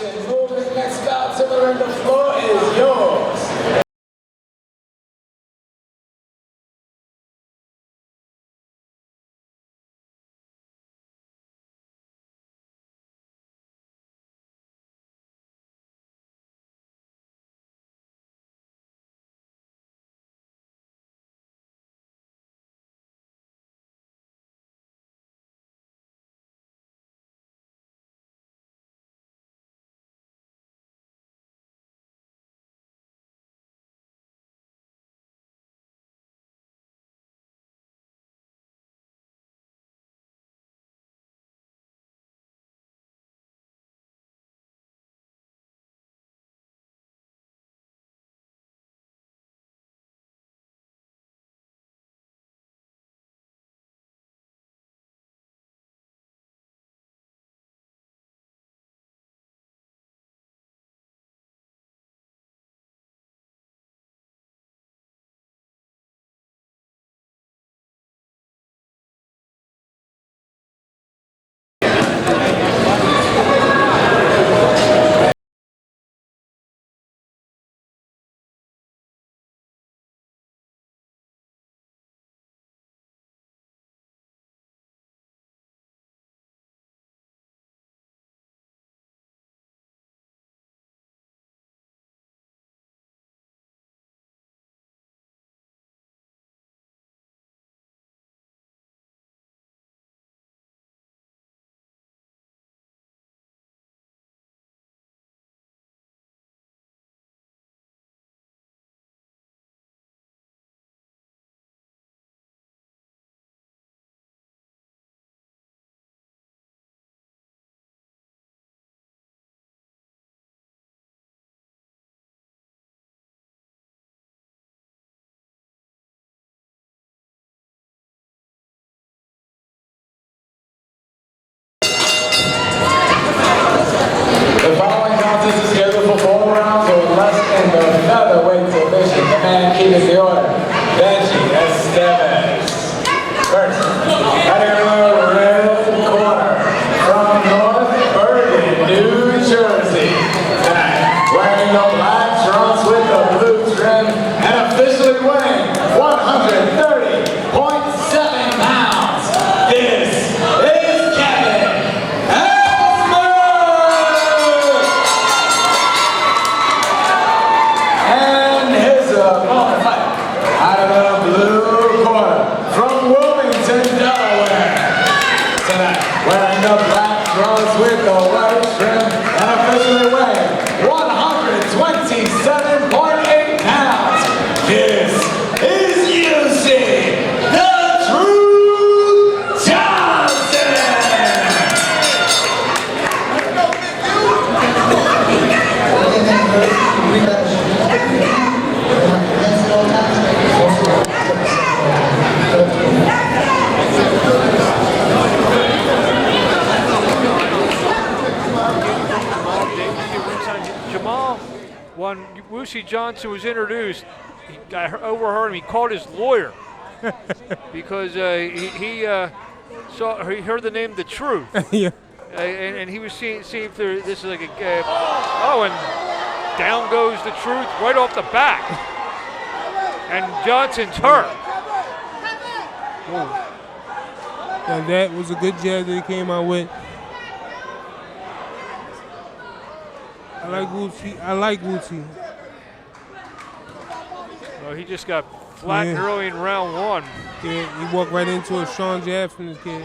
Moving next out to the ring, the floor is yours. The following contest is scheduled for 4 rounds or less in the featherweight division. The man keeping the order, Benji Esteves. First, category red corner from North Bergen, New Jersey. Wearing the black trunks with the blue trim and officially weighing 130.7 pounds. This is Kevin. Out of the blue corner from Wilmington, Delaware. Tonight, wearing the black trunks with the white trim and officially weighing 127.8 pounds. This is Weusi, the Truth Johnson. When Weusi Johnson was introduced, I overheard him. He called his lawyer because he heard the name The Truth. Yeah. And he was seeing if this is like a and down goes The Truth right off the back, and Johnson's hurt. Now that was a good jab that he came out with. I like Weusi. Well, he just got flattened early in round 1. Yeah, he walked right into a Sean jab from this kid.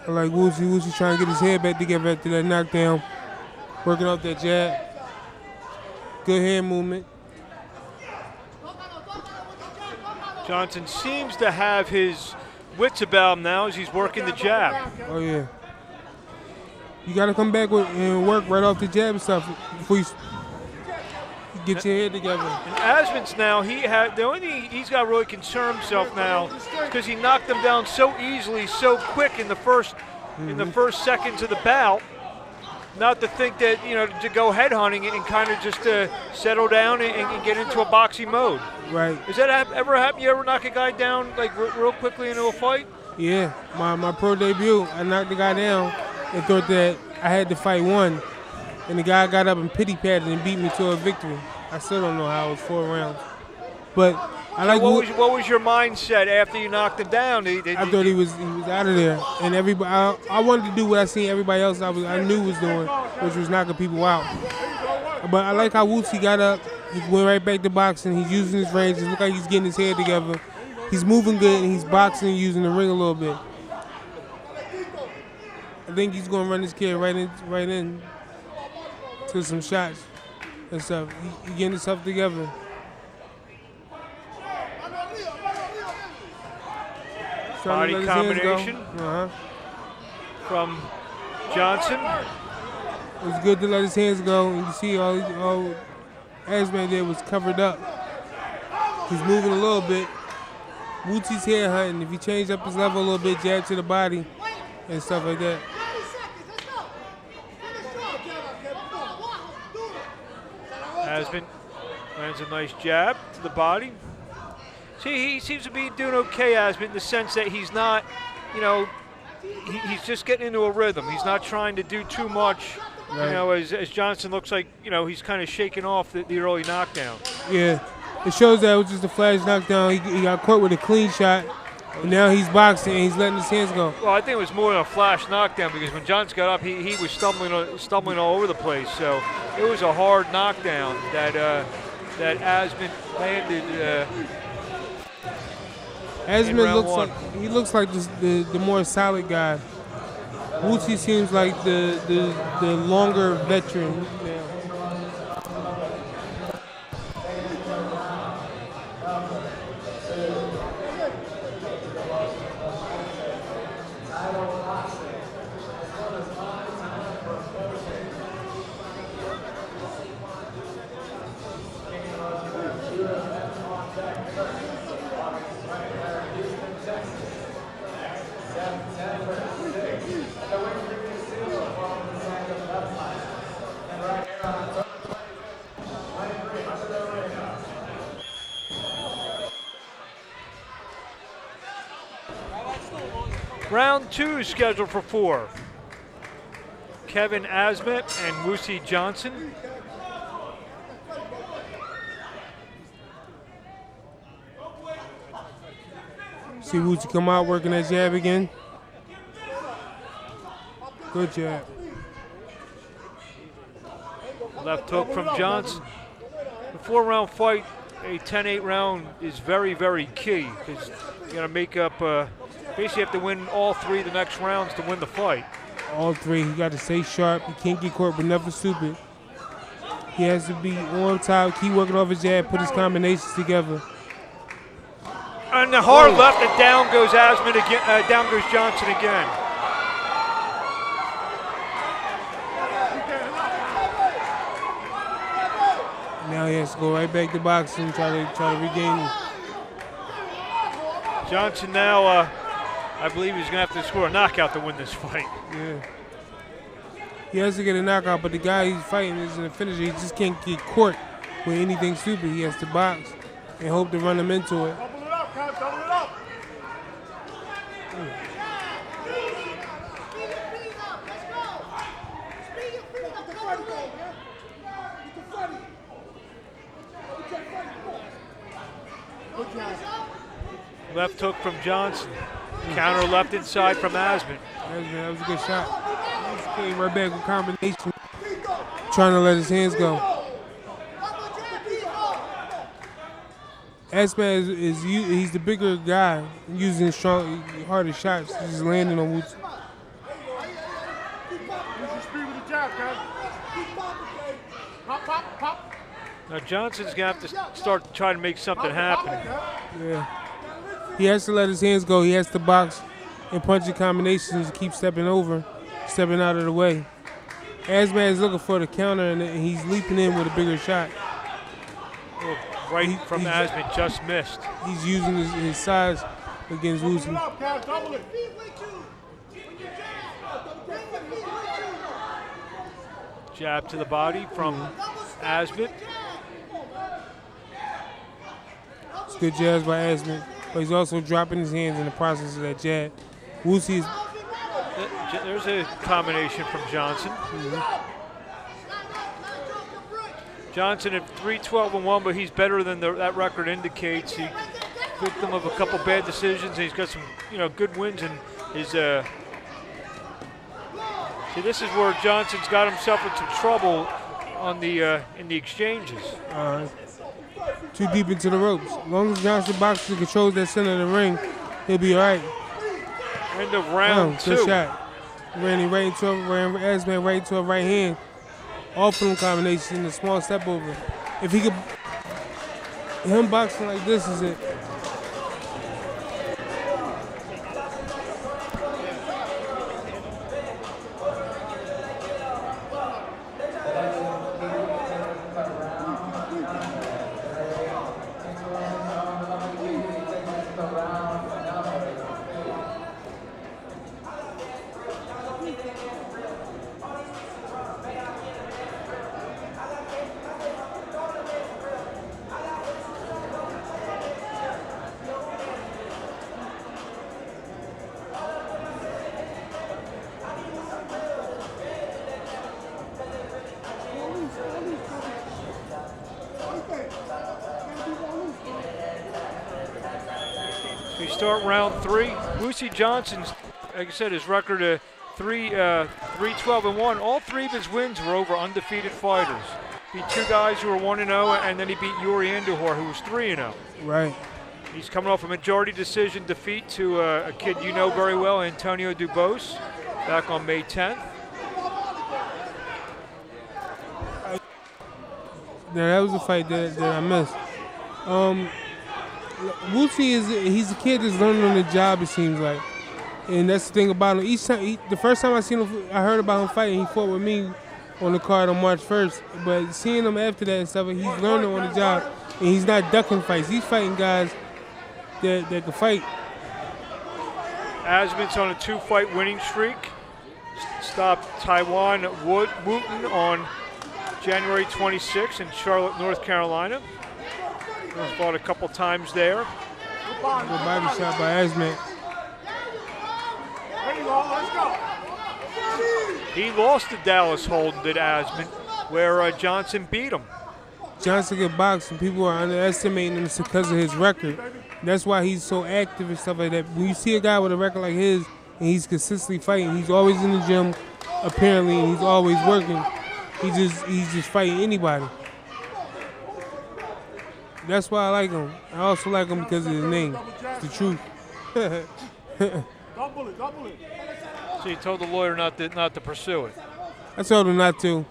I like Weusi. Weusi trying to get his head back together after that knockdown. Working off that jab. Good hand movement. Johnson seems to have his wits about him now as he's working the jab. Oh, yeah. You got to come back with and work right off the jab and stuff before you get your head together. And Asmat's now, the only thing he's got to really concern himself now is because he knocked him down so easily, so quick in the first seconds of the bout. not to think that, to go head hunting and kind of just settle down and get into a boxing mode. Right. Has that ever happened? You ever knock a guy down like real quickly into a fight? Yeah. My pro debut, I knocked the guy down and thought that I had to fight one. And the guy got up and pity patted and beat me to a victory. I still don't know how. It was 4 rounds. But I like. What was your mindset after you knocked him down? I thought he was out of there, and everybody. I wanted to do what I seen everybody else I knew was doing, which was knocking people out. But I like how Weusi got up. He went right back to boxing. He's using his range. It looks like he's getting his head together. He's moving good, and he's boxing and using the ring a little bit. I think he's going to run this kid right in to some shots and stuff. He getting himself together. Body combination from Johnson. It was good to let his hands go, and you see all Asmat did was covered up. He's moving a little bit. Weusi's head hunting. If he changed up his level a little bit, jab to the body and stuff like that. Asmat lands a nice jab to the body. See, he seems to be doing okay, Asmat, in the sense that he's not, he's just getting into a rhythm. He's not trying to do too much, right. As Johnson looks like, he's kind of shaking off the early knockdown. Yeah, it shows that it was just a flash knockdown. He got caught with a clean shot, and now he's boxing and he's letting his hands go. Well, I think it was more than a flash knockdown because when Johnson got up, he was stumbling all over the place. So it was a hard knockdown that Asmat landed. Asmat looks like the more solid guy. Weusi seems like the longer veteran. Round 2 is scheduled for 4. Kevin Asmat and Weusi Johnson. See Weusi come out working that jab again. Good jab. Left hook from Johnson. The 4-round fight, a 10-8 round is very, very key because you got to make up. Basically, you have to win all 3 of the next rounds to win the fight. All 3. He got to stay sharp. He can't get caught, but never stupid. He has to be on top, keep working off his jab, put his combinations together. And the hard left, and down goes Asmat again. Down goes Johnson again. Now he has to go right back to boxing, try to regain it. Johnson now, I believe he's going to have to score a knockout to win this fight. Yeah. He has to get a knockout, but the guy he's fighting isn't a finisher. He just can't get caught with anything stupid. He has to box and hope to run him into it. Double it up, Kev, double it up. Left hook from Johnson. Counter left inside from Asmat. That was a good shot. He came right back with combination, trying to let his hands go. Asmat he's the bigger guy, using strong, harder shots. He's landing on Weusi. Now Johnson's going to have to start trying to make something happen. Yeah. He has to let his hands go. He has to box and punch in combinations and keep stepping out of the way. Asmat is looking for the counter, and he's leaping in with a bigger shot. Right from Asmat, just missed. He's using his size against Weusi. Jab to the body from Asmat. It's good jabs by Asmat, but he's also dropping his hands in the process of that jab. Weusi is There's a combination from Johnson. Johnson at 3-12-1, but he's better than that record indicates. He's victim of a couple bad decisions, and he's got some, good wins in his. See, this is where Johnson's got himself into trouble on the in the exchanges. Too deep into the ropes. As long as Johnson boxes and controls that center of the ring, he'll be all right. End of round 2. Good shot. Ran Asmat right into a right hand. Off from combination, a small step over. If he could, him boxing like this is it. We start round 3. Weusi Johnson's, like I said, his record of 3-12-1. All 3 of his wins were over undefeated fighters. Beat 2 guys who were 1-0, and then he beat Yuri Andujar, who was 3-0. Right. He's coming off a majority decision defeat to a kid you know very well, Antonio Dubose, back on May 10th. Yeah, that was a fight that I missed. Weusi he's a kid that's learning on the job, it seems like, and that's the thing about him. Each time, the first time I heard about him fighting, he fought with me on the card on March 1st. But seeing him after that and stuff, he's learning on the job, and he's not ducking fights. He's fighting guys that can fight. Asmat's on a 2-fight winning streak. Stopped Taiwan Wooten on January 26th in Charlotte, North Carolina. Fought a couple times there. Good body shot by Asmat. He lost to Dallas Holden, did Asmat, where Johnson beat him. Johnson can box, and people are underestimating him because of his record. That's why he's so active and stuff like that. When you see a guy with a record like his, and he's consistently fighting, he's always in the gym, apparently, and he's always working. He's just fighting anybody. That's why I like him. I also like him because of his name. It's the truth. So you told the lawyer not to pursue it. I told him not to.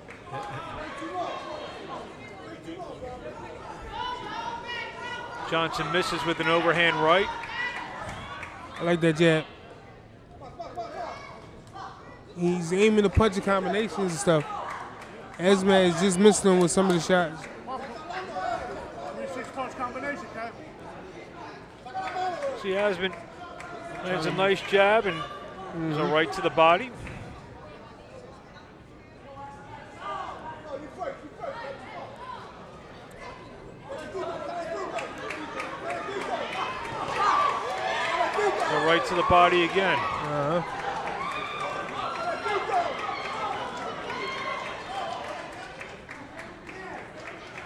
Johnson misses with an overhand right. I like that jab. He's aiming to punch combinations and stuff. Asmat is just missing him with some of the shots. See, Asmat lands a nice jab and there's a right to the body. A right to the body again.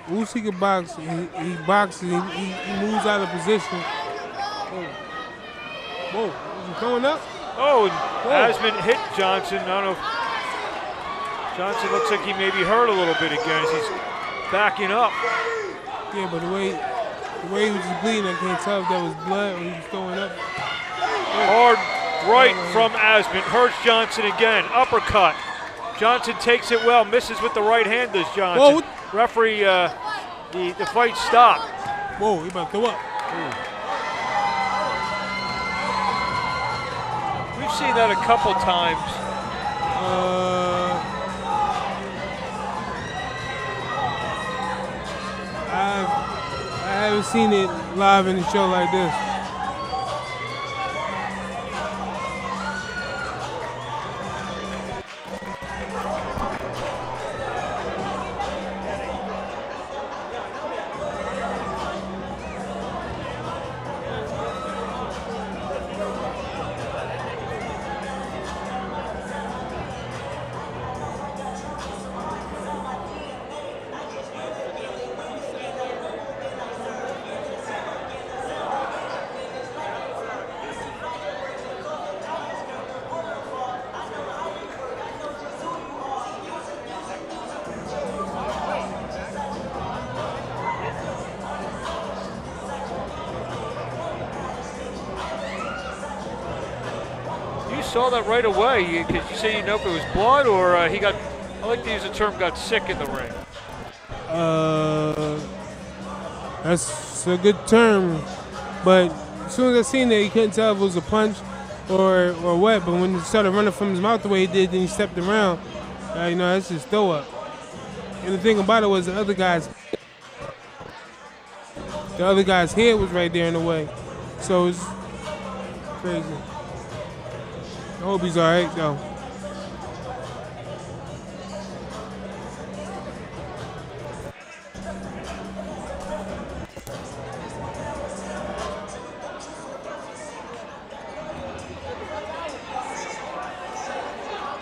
Weusi can box. He boxes. He moves out of position. Whoa, is he coming up? Oh, and Asmat hit Johnson. I don't know. Johnson looks like he may be hurt a little bit again as he's backing up. Yeah, but the way he was bleeding, I can't tell if that was blood or he was throwing up. Hard right from Asmat. Hurts Johnson again. Uppercut. Johnson takes it well. Misses with the right hand, does Johnson. Whoa. Referee, the fight stopped. Whoa, he about to throw up. We've seen that a couple times. I haven't seen it live in the show like this. saw that right away. Because you say you know if it was blood or he got, I like to use the term, got sick in the ring. That's a good term. But as soon as I seen that, he couldn't tell if it was a punch or what. But when he started running from his mouth the way he did, then he stepped around. That's just throw up. And the thing about it was the other guy's head was right there in the way. So it's crazy. I hope he's all right though.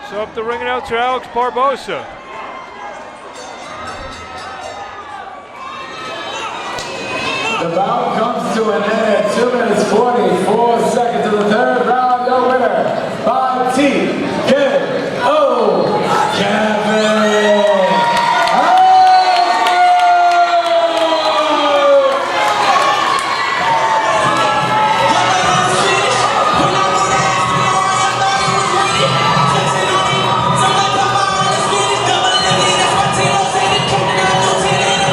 So up the ring announcer, Alex Barbosa. The bout comes to an end.